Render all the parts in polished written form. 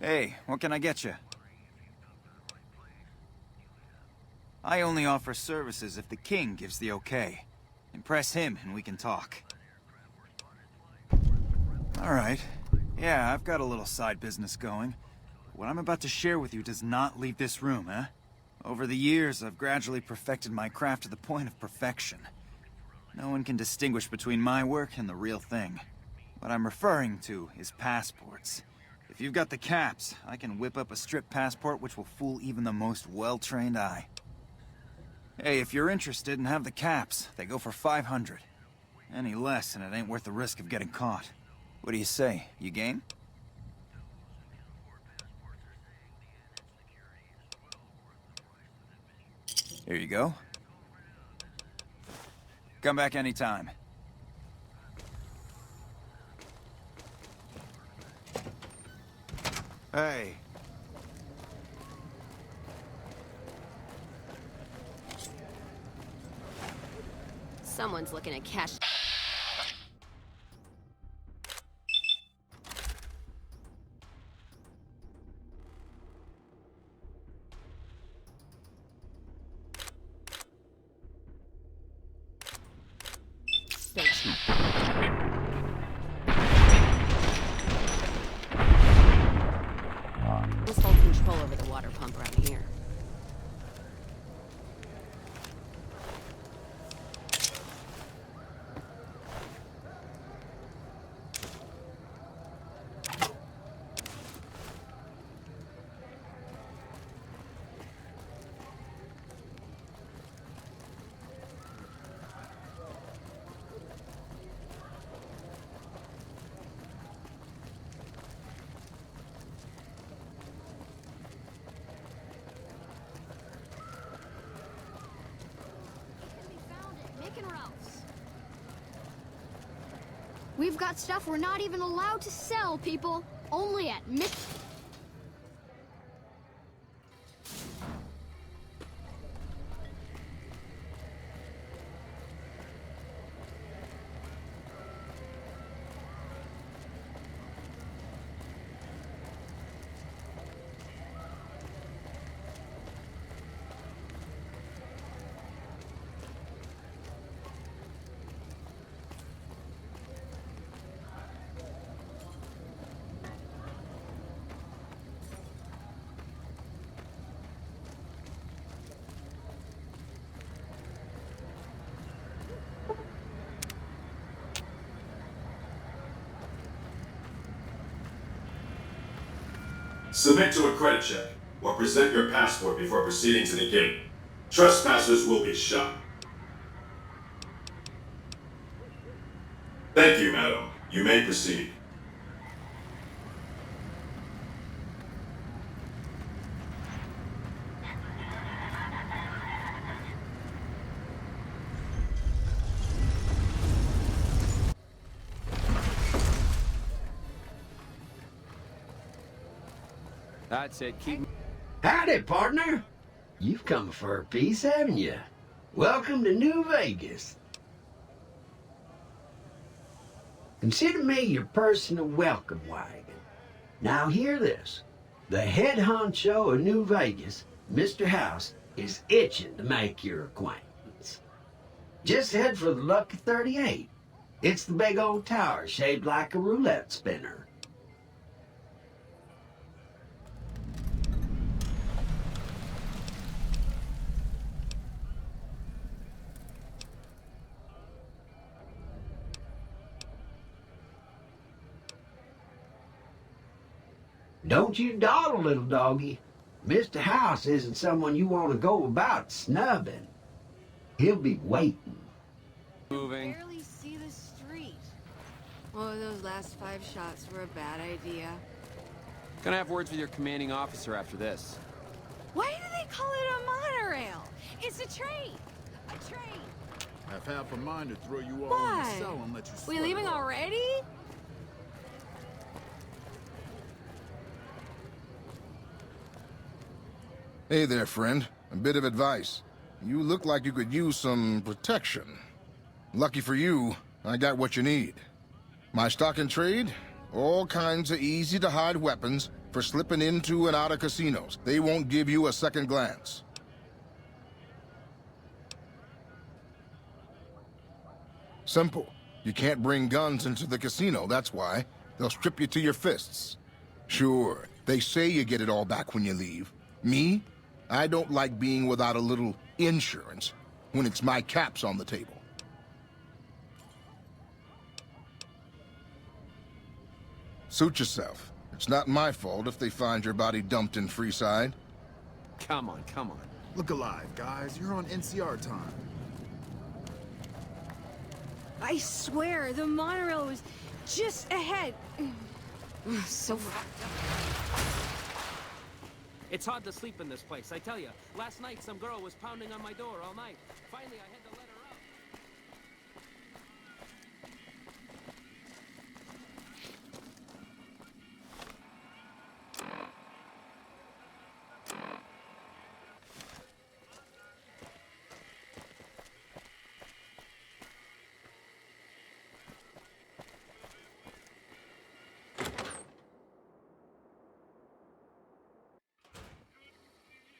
Hey, what can I get you? I only offer services if the king gives the okay. Impress him and we can talk. Alright. Yeah, I've got a little side business going. What I'm about to share with you does not leave this room, eh? Over the years, I've gradually perfected my craft to the point of perfection. No one can distinguish between my work and the real thing. What I'm referring to is passports. If you've got the caps, I can whip up a strip passport which will fool even the most well-trained eye. Hey, if you're interested and have the caps, they go for 500. Any less and it ain't worth the risk of getting caught. What do you say? You game? Here you go. Come back anytime. Hey. Someone's looking at cash. Let's hold control over the water pump right here. We've got stuff we're not even allowed to sell, people. Only at Submit to a credit check, or present your passport before proceeding to the gate. Trespassers will be shot. Thank you, madam. You may proceed. That's it. Keep. Howdy, partner. You've come for a piece, haven't you? Welcome to New Vegas. Consider me your personal welcome wagon. Now hear this. The head honcho of New Vegas, Mr. House, is itching to make your acquaintance. Just head for the Lucky 38. It's the big old tower shaped like a roulette spinner. Don't you dawdle, little doggy. Mr. House isn't someone you want to go about snubbing. He'll be waiting. Moving. Barely see the street. Oh, those last 5 shots were a bad idea. Gonna have words with your commanding officer after this. Why do they call it a monorail? It's a train. A train. I've half a mind to throw you all Why? in the cell and let you We sweat leaving it off. already? Hey there, friend. A bit of advice. You look like you could use some protection. Lucky for you, I got what you need. My stock and trade? All kinds of easy-to-hide weapons, for slipping into and out of casinos. They won't give you a second glance. Simple. You can't bring guns into the casino, that's why. They'll strip you to your fists. Sure, they say you get it all back when you leave. Me? I don't like being without a little insurance when it's my caps on the table. Suit yourself. It's not my fault if they find your body dumped in Freeside. Come on, come on. Look alive, guys. You're on NCR time. I swear, the monorail was just ahead. So fucked up. It's hard to sleep in this place, I tell you. Last night, some girl was pounding on my door all night. Finally, I had to let her out.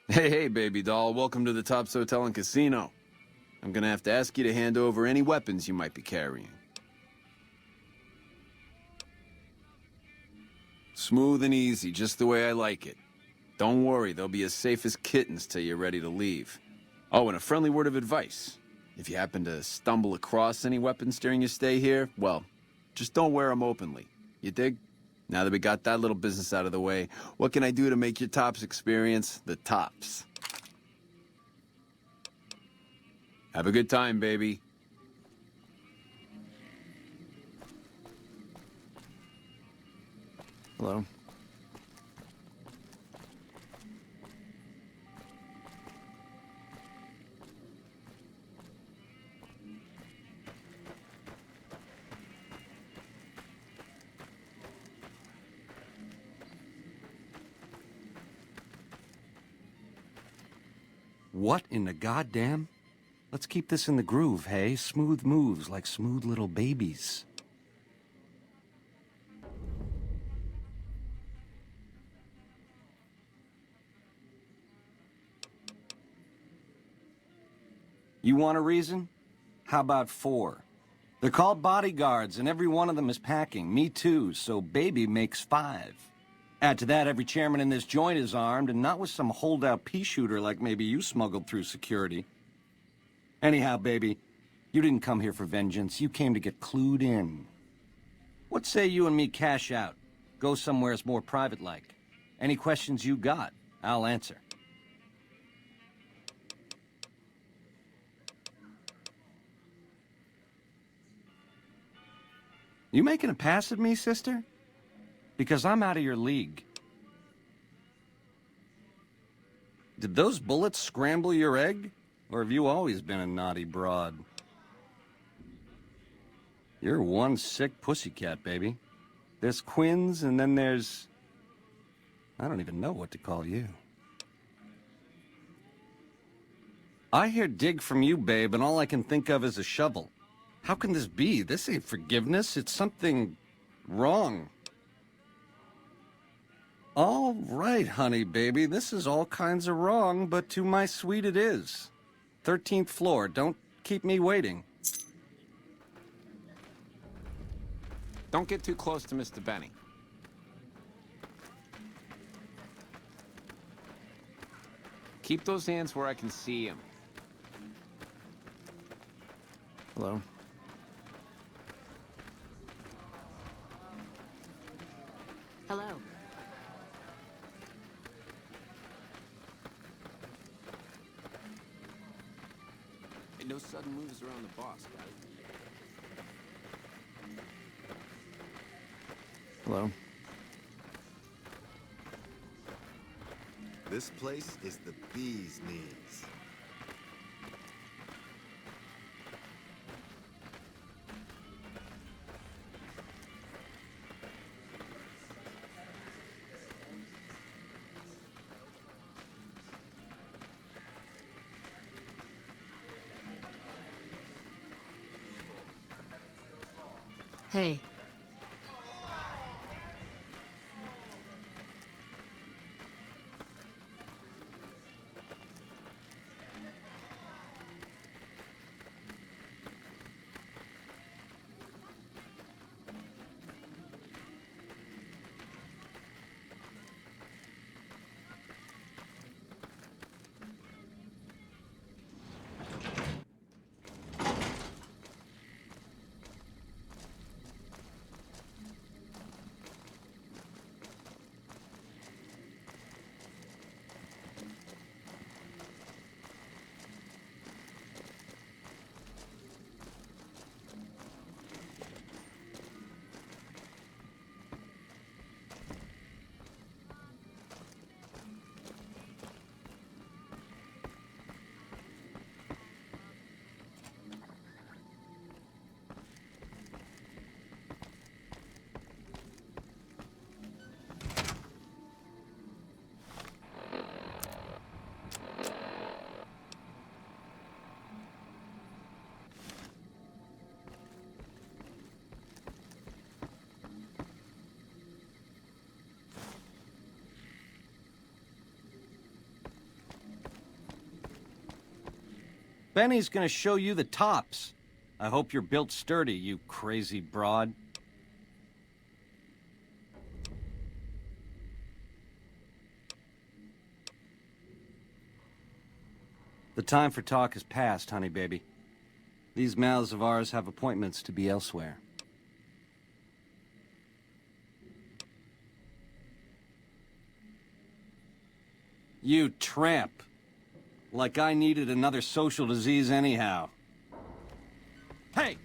Hey, baby doll. Welcome to the Tops Hotel and Casino. I'm gonna have to ask you to hand over any weapons you might be carrying. Smooth and easy, just the way I like it. Don't worry, they'll be as safe as kittens till you're ready to leave. Oh, and a friendly word of advice. If you happen to stumble across any weapons during your stay here, well, just don't wear them openly. You dig? Now that we got that little business out of the way, what can I do to make your Tops experience the tops? Have a good time, baby. Hello? What in the goddamn? Let's keep this in the groove, hey? Smooth moves like smooth little babies. You want a reason? How about 4? They're called bodyguards, and every one of them is packing. Me too, so baby makes 5. Add to that, every chairman in this joint is armed, and not with some holdout pea shooter like maybe you smuggled through security. Anyhow, baby, you didn't come here for vengeance. You came to get clued in. What say you and me cash out? Go somewheres more private-like. Any questions you got, I'll answer. You making a pass at me, sister? Because I'm out of your league. Did those bullets scramble your egg? Or have you always been a naughty broad? You're one sick pussycat, baby. There's Quinn's, and then there's... I don't even know what to call you. I hear dig from you, babe, and all I can think of is a shovel. How can this be? This ain't forgiveness. It's something wrong. All right, honey, baby. This is all kinds of wrong, but to my sweet it is. 13th floor. Don't keep me waiting. Don't get too close to Mr. Benny. Keep those hands where I can see him. Hello? Hello. Hey, no sudden moves around the boss, guys. Hello? This place is the bee's knees. Hey. Benny's gonna show you the tops. I hope you're built sturdy, you crazy broad. The time for talk has passed, honey baby. These mouths of ours have appointments to be elsewhere. You tramp. Like I needed another social disease anyhow. Hey!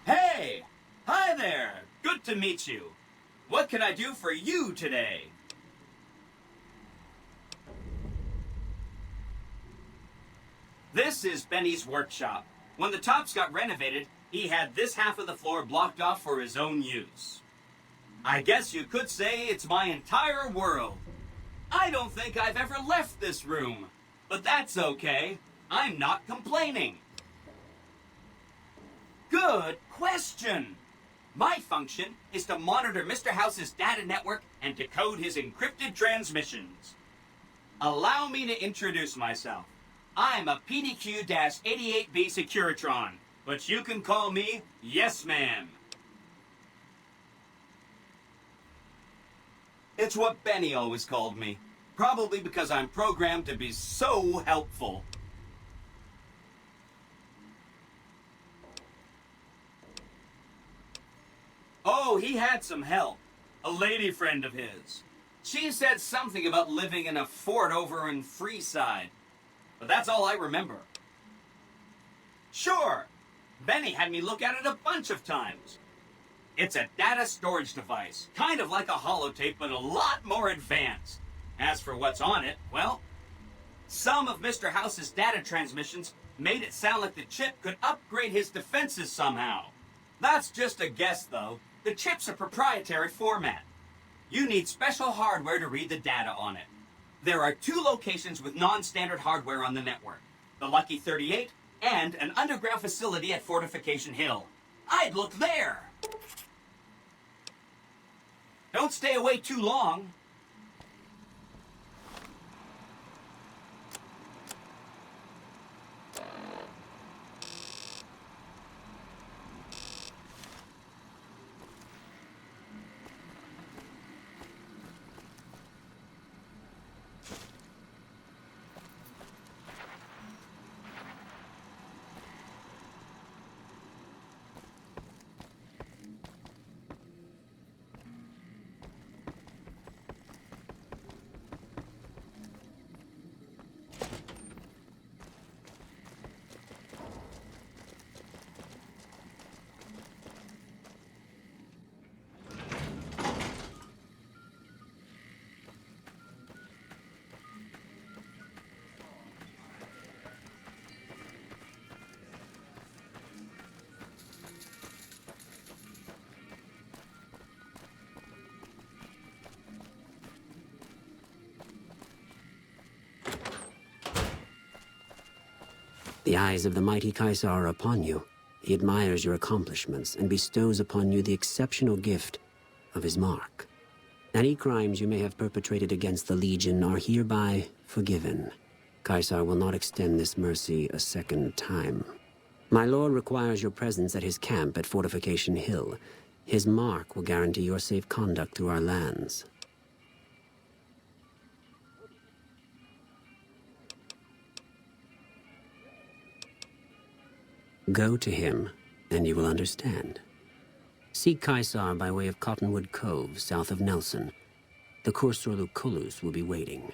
Hey! Hi there! Good to meet you. What can I do for you today? This This is Benny's workshop. When the tops got renovated, he had this half of the floor blocked off for his own use. I guess you could say it's my entire world. I don't think I've ever left this room, but that's okay. I'm not complaining. Good question. My function is to monitor Mr. House's data network and decode his encrypted transmissions. Allow me to introduce myself. I'm a PDQ-88B Securitron, but you can call me Yes Man. It's what Benny always called me, probably because I'm programmed to be so helpful. Oh, he had some help. A lady friend of his. She said something about living in a fort over in Freeside. But that's all I remember. Sure, Benny had me look at it a bunch of times. It's a data storage device, kind of like a holotape, but a lot more advanced. As for what's on it, well, some of Mr. House's data transmissions made it sound like the chip could upgrade his defenses somehow. That's just a guess, though. The chip's a proprietary format. You need special hardware to read the data on it. There are 2 locations with non-standard hardware on the network. The Lucky 38 and an underground facility at Fortification Hill. I'd look there! Don't stay away too long. The eyes of the mighty Caesar are upon you. He admires your accomplishments and bestows upon you the exceptional gift of his mark. Any crimes you may have perpetrated against the Legion are hereby forgiven. Caesar will not extend this mercy a second time. My lord requires your presence at his camp at Fortification Hill. His mark will guarantee your safe conduct through our lands. Go to him, and you will understand. Seek Caesar by way of Cottonwood Cove, south of Nelson. The Cursor Lucullus will be waiting.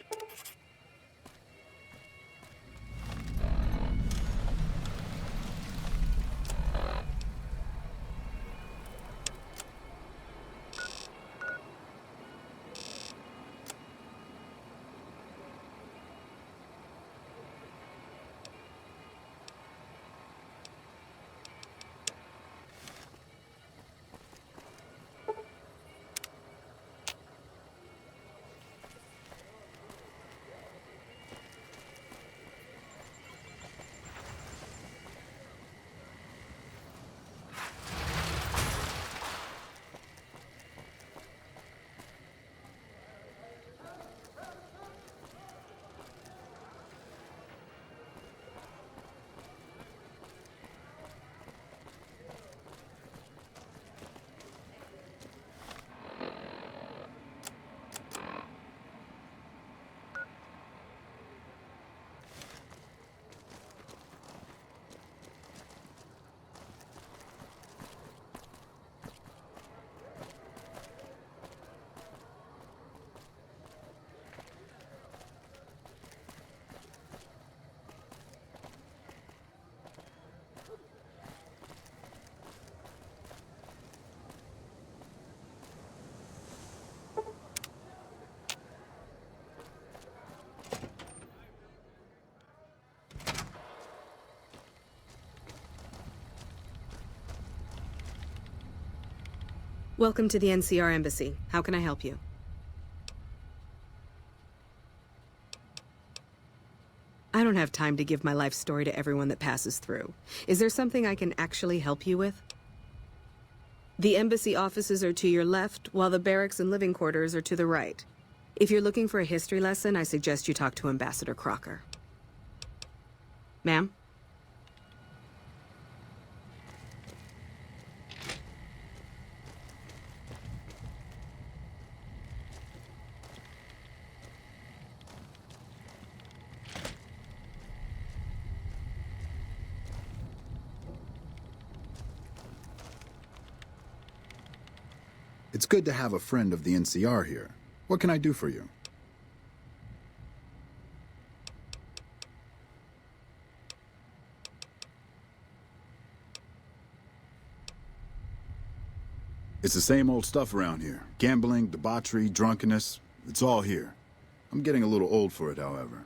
Welcome to the NCR Embassy. How can I help you? I don't have time to give my life story to everyone that passes through. Is there something I can actually help you with? The embassy offices are to your left, while the barracks and living quarters are to the right. If you're looking for a history lesson, I suggest you talk to Ambassador Crocker. Ma'am? It's good to have a friend of the NCR here. What can I do for you? It's the same old stuff around here. Gambling, debauchery, drunkenness. It's all here. I'm getting a little old for it, however.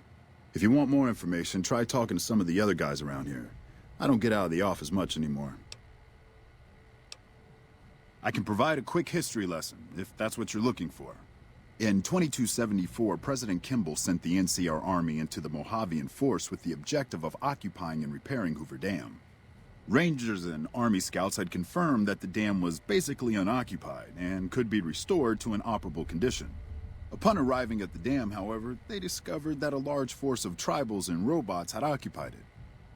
If you want more information, try talking to some of the other guys around here. I don't get out of the office much anymore. I can provide a quick history lesson, if that's what you're looking for. In 2274, President Kimball sent the NCR Army into the Mojavian force with the objective of occupying and repairing Hoover Dam. Rangers and Army scouts had confirmed that the dam was basically unoccupied and could be restored to an operable condition. Upon arriving at the dam, however, they discovered that a large force of tribals and robots had occupied it.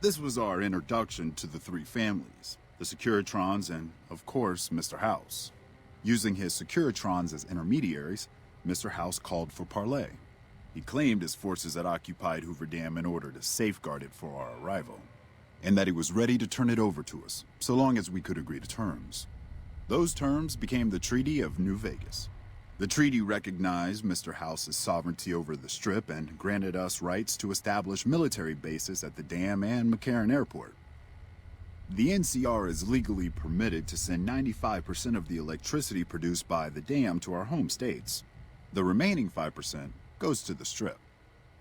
This was our introduction to the three families, the Securitrons and, of course, Mr. House. Using his Securitrons as intermediaries, Mr. House called for parley. He claimed his forces had occupied Hoover Dam in order to safeguard it for our arrival, and that he was ready to turn it over to us, so long as we could agree to terms. Those terms became the Treaty of New Vegas. The treaty recognized Mr. House's sovereignty over the Strip and granted us rights to establish military bases at the dam and McCarran Airport. The NCR is legally permitted to send 95% of the electricity produced by the dam to our home states. The remaining 5% goes to the Strip.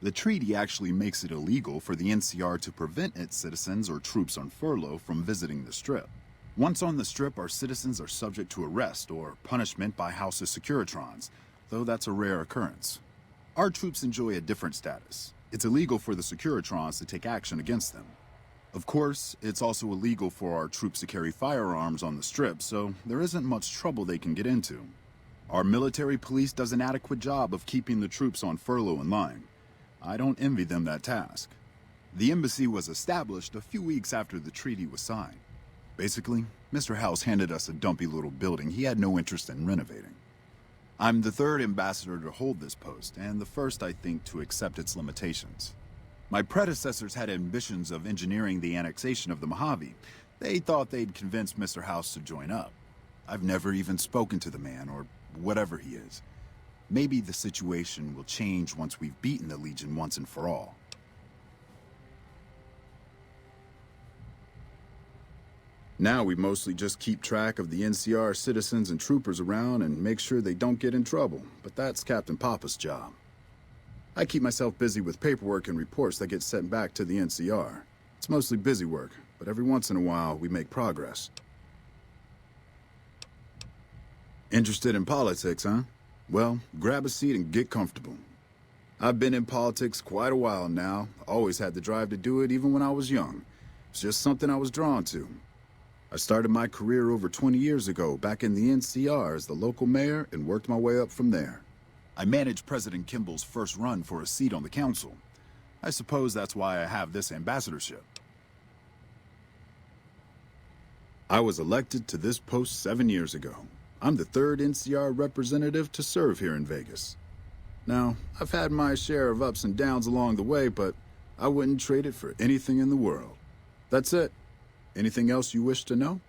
The treaty actually makes it illegal for the NCR to prevent its citizens or troops on furlough from visiting the Strip. Once on the Strip, our citizens are subject to arrest or punishment by House's Securitrons, though that's a rare occurrence. Our troops enjoy a different status. It's illegal for the Securitrons to take action against them. Of course, it's also illegal for our troops to carry firearms on the Strip, so there isn't much trouble they can get into. Our military police does an adequate job of keeping the troops on furlough in line. I don't envy them that task. The embassy was established a few weeks after the treaty was signed. Basically, Mr. House handed us a dumpy little building he had no interest in renovating. I'm the third ambassador to hold this post, and the first, I think, to accept its limitations. My predecessors had ambitions of engineering the annexation of the Mojave. They thought they'd convince Mr. House to join up. I've never even spoken to the man, or whatever he is. Maybe the situation will change once we've beaten the Legion once and for all. Now we mostly just keep track of the NCR citizens and troopers around and make sure they don't get in trouble, but that's Captain Papa's job. I keep myself busy with paperwork and reports that get sent back to the NCR. It's mostly busy work, but every once in a while we make progress. Interested in politics, huh? Well, grab a seat and get comfortable. I've been in politics quite a while now. Always had the drive to do it even when I was young. It's just something I was drawn to. I started my career over 20 years ago back in the NCR as the local mayor and worked my way up from there. I managed President Kimball's first run for a seat on the council. I suppose that's why I have this ambassadorship. I was elected to this post 7 years ago. I'm the third NCR representative to serve here in Vegas. Now, I've had my share of ups and downs along the way, but I wouldn't trade it for anything in the world. That's it. Anything else you wish to know?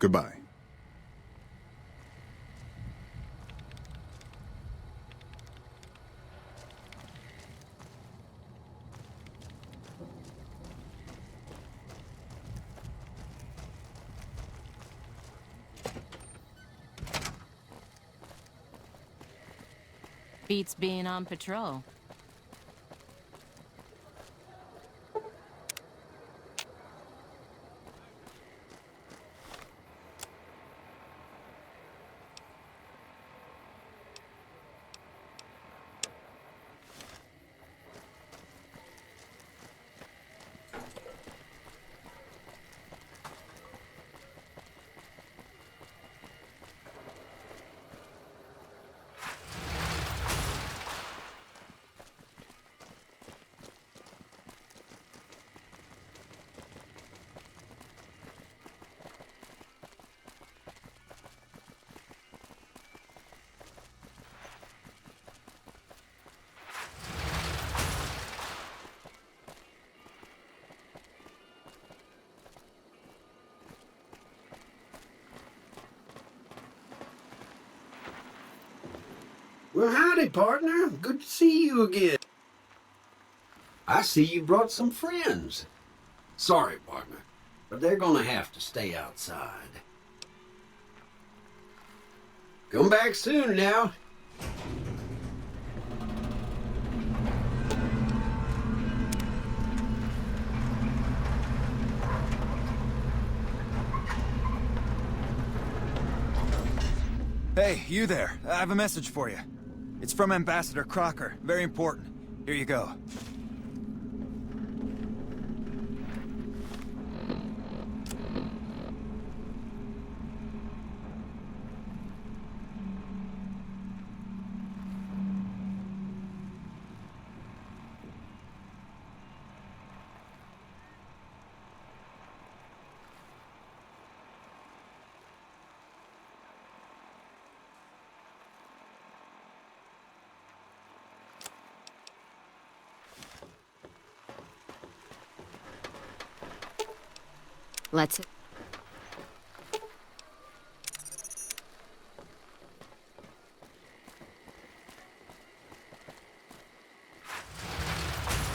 Goodbye. Beats being on patrol. Well, howdy, partner. Good to see you again. I see you brought some friends. Sorry, partner, but they're gonna have to stay outside. Come back soon now. Hey, you there. I have a message for you. It's from Ambassador Crocker. Very important. Here you go. Let's...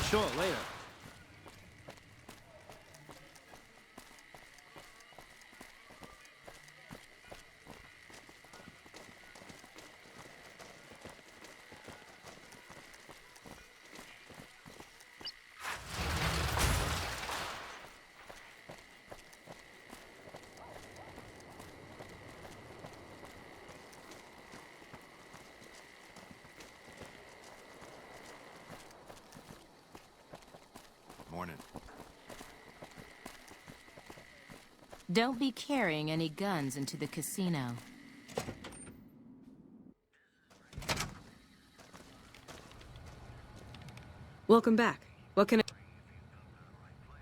Sure, later. Morning. Don't be carrying any guns into the casino. Welcome back. What can I...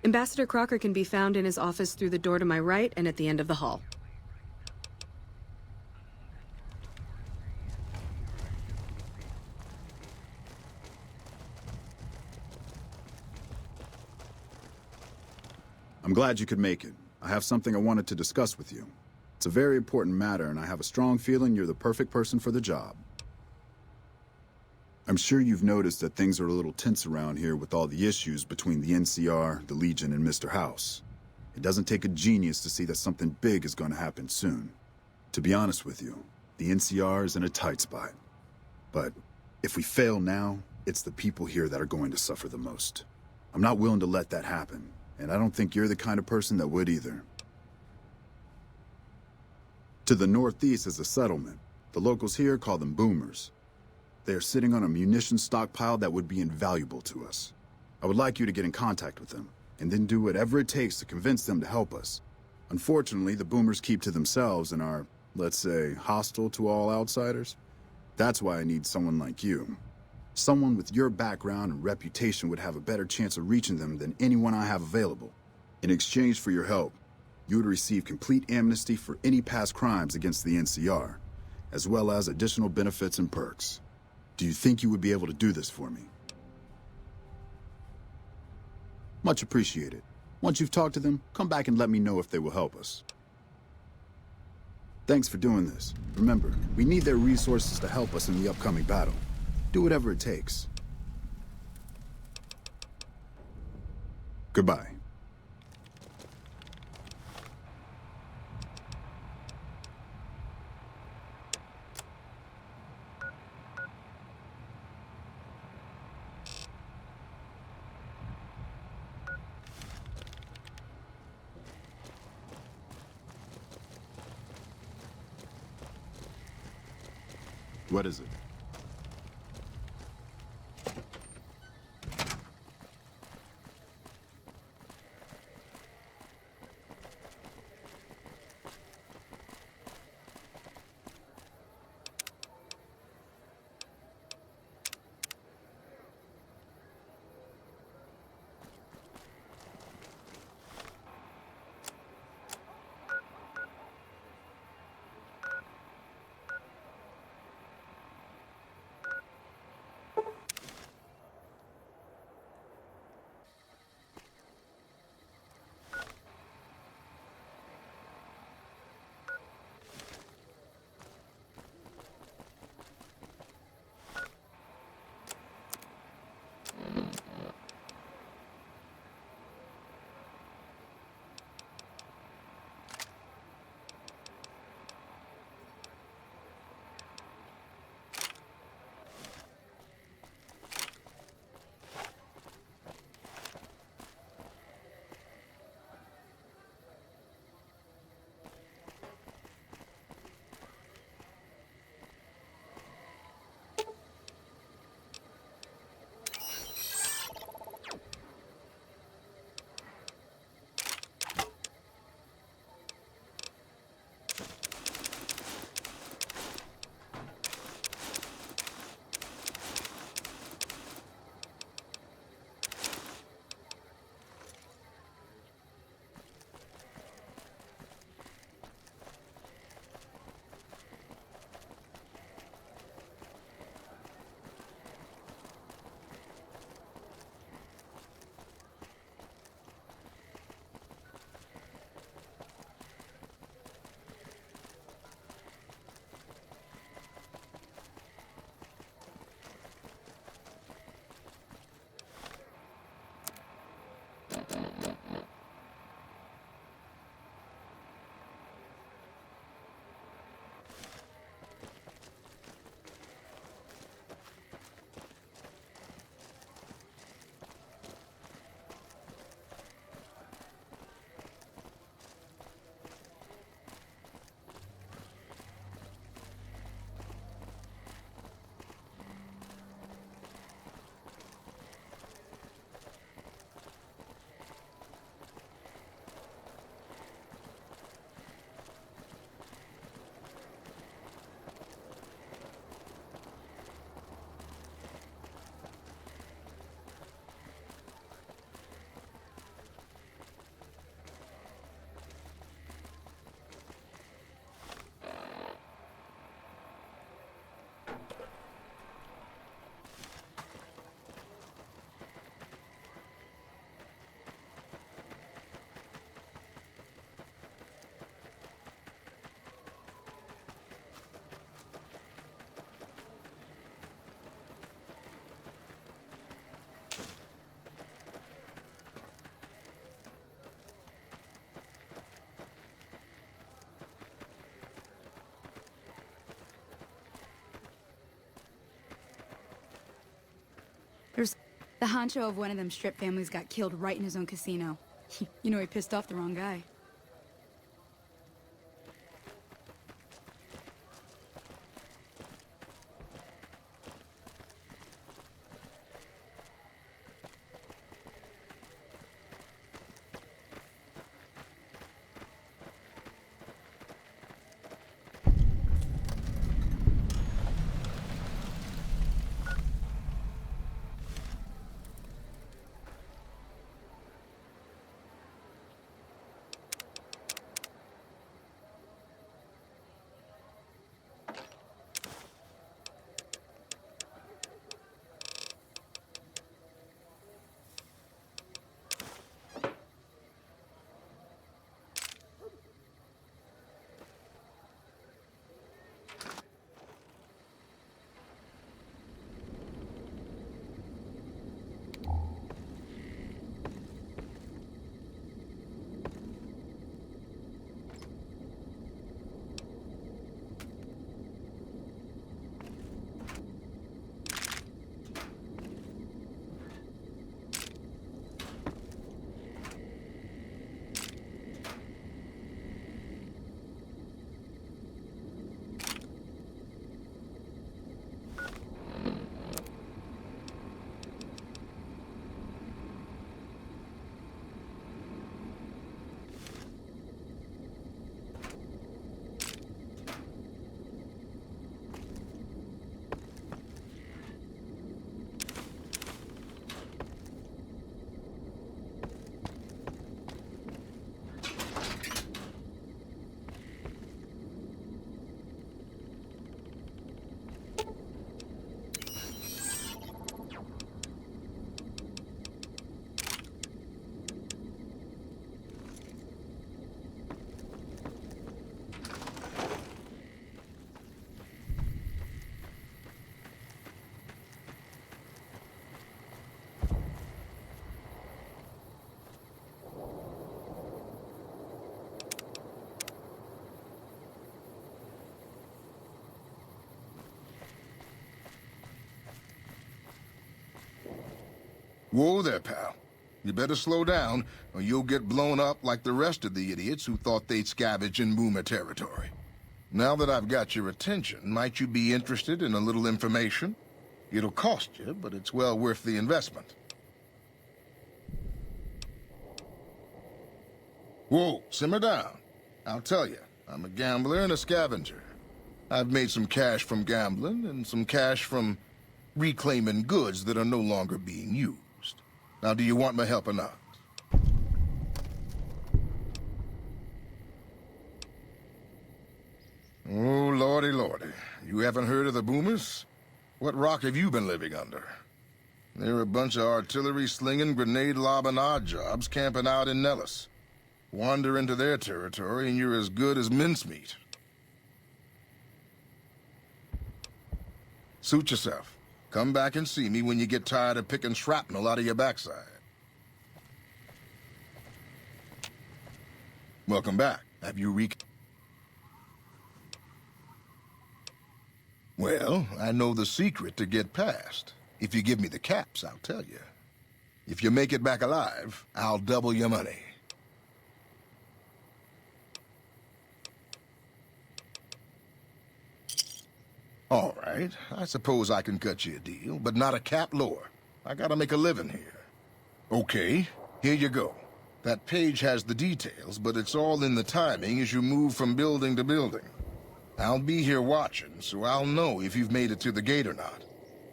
Ambassador Crocker can be found in his office through the door to my right and at the end of the hall. I'm glad you could make it. I have something I wanted to discuss with you. It's a very important matter, and I have a strong feeling you're the perfect person for the job. I'm sure you've noticed that things are a little tense around here with all the issues between the NCR, the Legion, and Mr. House. It doesn't take a genius to see that something big is going to happen soon. To be honest with you, the NCR is in a tight spot. But if we fail now, it's the people here that are going to suffer the most. I'm not willing to let that happen. And I don't think you're the kind of person that would either. To the northeast is a settlement. The locals here call them boomers. They are sitting on a munition stockpile that would be invaluable to us. I would like you to get in contact with them, and then do whatever it takes to convince them to help us. Unfortunately, the boomers keep to themselves and are, let's say, hostile to all outsiders. That's why I need someone like you. Someone with your background and reputation would have a better chance of reaching them than anyone I have available. In exchange for your help, you would receive complete amnesty for any past crimes against the NCR, as well as additional benefits and perks. Do you think you would be able to do this for me? Much appreciated. Once you've talked to them, come back and let me know if they will help us. Thanks for doing this. Remember, we need their resources to help us in the upcoming battle. Do whatever it takes. Goodbye. What is it? The honcho of one of them strip families got killed right in his own casino. You know, he pissed off the wrong guy. Whoa there, pal. You better slow down, or you'll get blown up like the rest of the idiots who thought they'd scavenge in Boomer territory. Now that I've got your attention, might you be interested in a little information? It'll cost you, but it's well worth the investment. Whoa, simmer down. I'll tell you, I'm a gambler and a scavenger. I've made some cash from gambling and some cash from reclaiming goods that are no longer being used. Now, do you want my help or not? Oh, lordy, lordy. You haven't heard of the Boomers? What rock have you been living under? They're a bunch of artillery-slinging, grenade-lobbing odd jobs camping out in Nellis. Wander into their territory and you're as good as mincemeat. Suit yourself. Come back and see me when you get tired of picking shrapnel out of your backside. Welcome back. Have you Well, I know the secret to get past. If you give me the caps, I'll tell you. If you make it back alive, I'll double your money. All right, I suppose I can cut you a deal, but not a cap lower. I gotta make a living here. Okay, here you go. That page has the details, but it's all in the timing as you move from building to building. I'll be here watching, so I'll know if you've made it to the gate or not.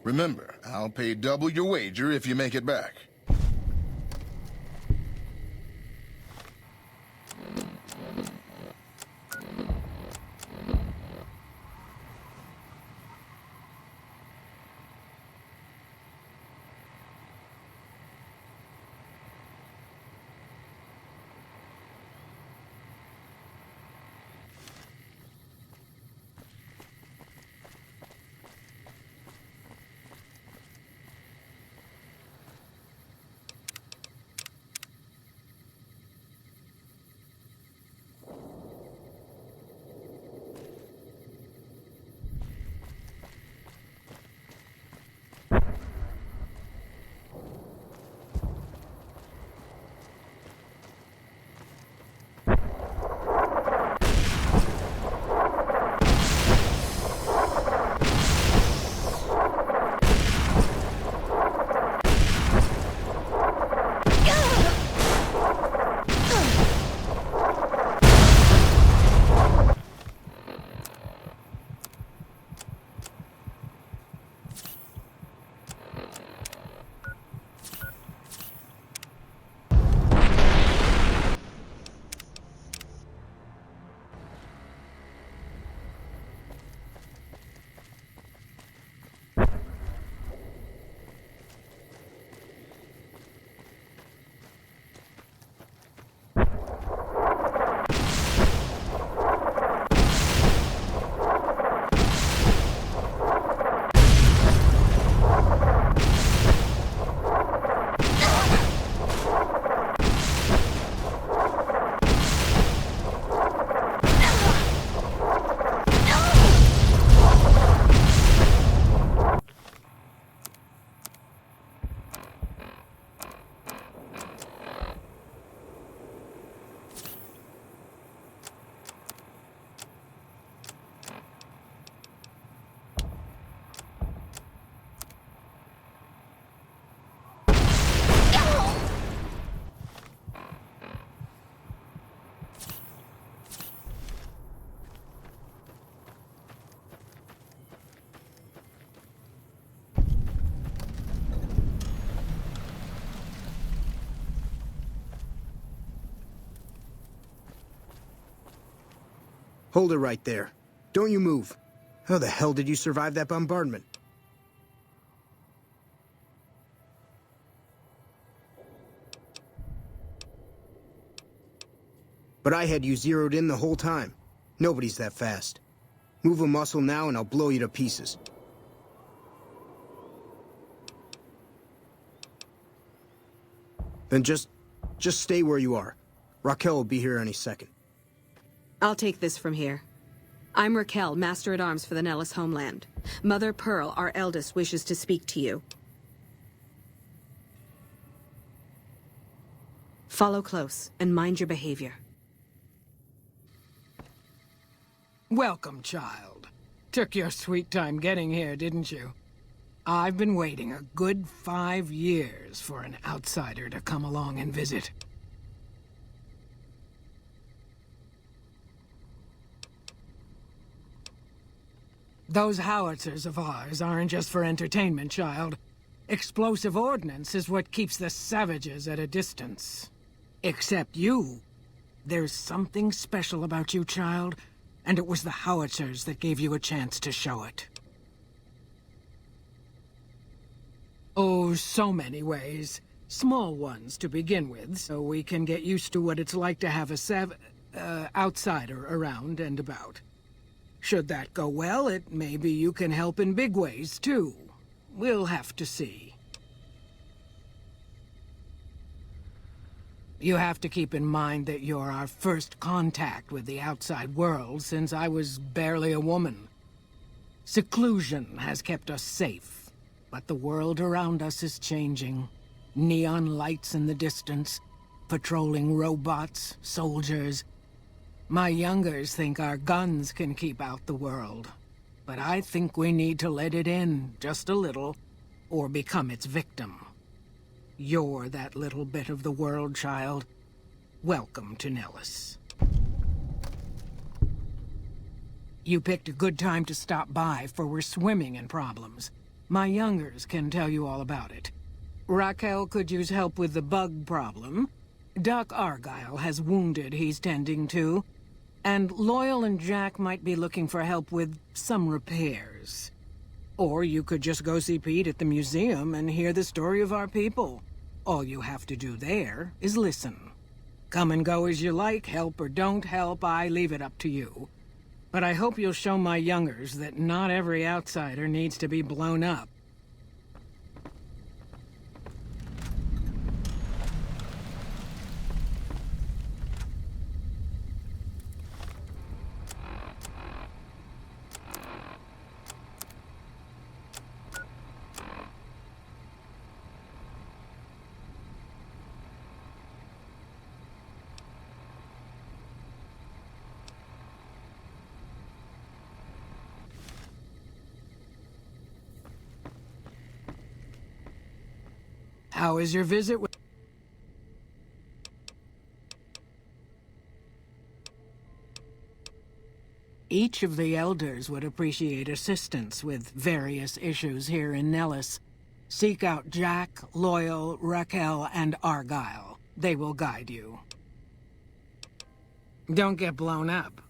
Remember, I'll pay double your wager if you make it back. Hold it right there. Don't you move. How the hell did you survive that bombardment? But I had you zeroed in the whole time. Nobody's that fast. Move a muscle now and I'll blow you to pieces. Then just stay where you are. Raquel will be here any second. I'll take this from here. I'm Raquel, Master-at-Arms for the Nellis homeland. Mother Pearl, our eldest, wishes to speak to you. Follow close and mind your behavior. Welcome, child. Took your sweet time getting here, didn't you? I've been waiting a good 5 years for an outsider to come along and visit. Those howitzers of ours aren't just for entertainment, child. Explosive ordnance is what keeps the savages at a distance. Except you. There's something special about you, child, and it was the howitzers that gave you a chance to show it. Oh, so many ways. Small ones to begin with, so we can get used to what it's like to have a outsider around and about. Should that go well, it may be you can help in big ways, too. We'll have to see. You have to keep in mind that you're our first contact with the outside world since I was barely a woman. Seclusion has kept us safe, but the world around us is changing. Neon lights in the distance, patrolling robots, soldiers. My youngers think our guns can keep out the world, but I think we need to let it in just a little, or become its victim. You're that little bit of the world, child. Welcome to Nellis. You picked a good time to stop by, for we're swimming in problems. My youngers can tell you all about it. Raquel could use help with the bug problem. Doc Argyle has wounded he's tending to. And Loyal and Jack might be looking for help with some repairs. Or you could just go see Pete at the museum and hear the story of our people. All you have to do there is listen. Come and go as you like, help or don't help, I leave it up to you. But I hope you'll show my youngers that not every outsider needs to be blown up. How is your visit with... Each of the elders would appreciate assistance with various issues here in Nellis. Seek out Jack, Loyal, Raquel, and Argyle. They will guide you. Don't get blown up.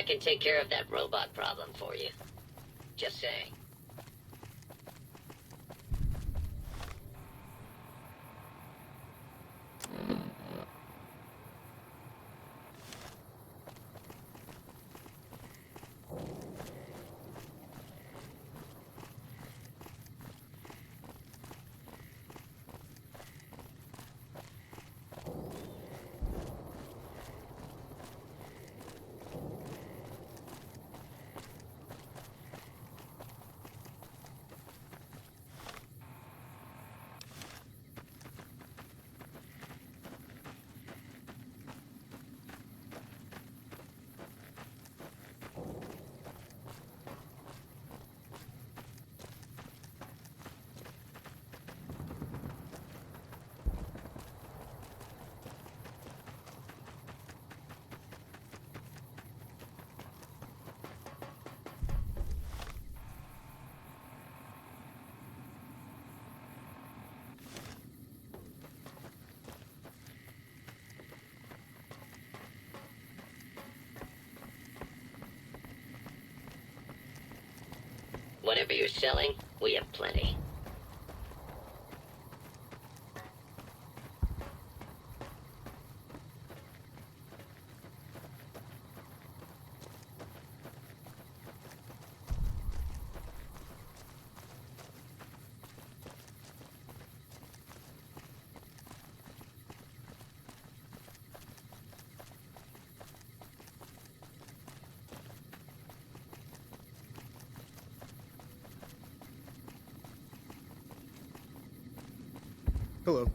can take care of that robot problem for you. Just saying. Whatever you're selling, we have plenty. Hello.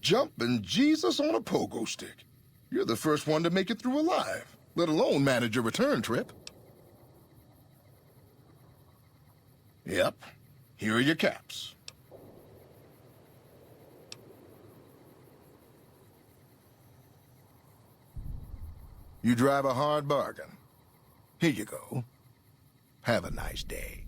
Jumping Jesus on a pogo stick. You're the first one to make it through alive, let alone manage a return trip. Yep. Here are your caps. You drive a hard bargain. Here you go. Have a nice day.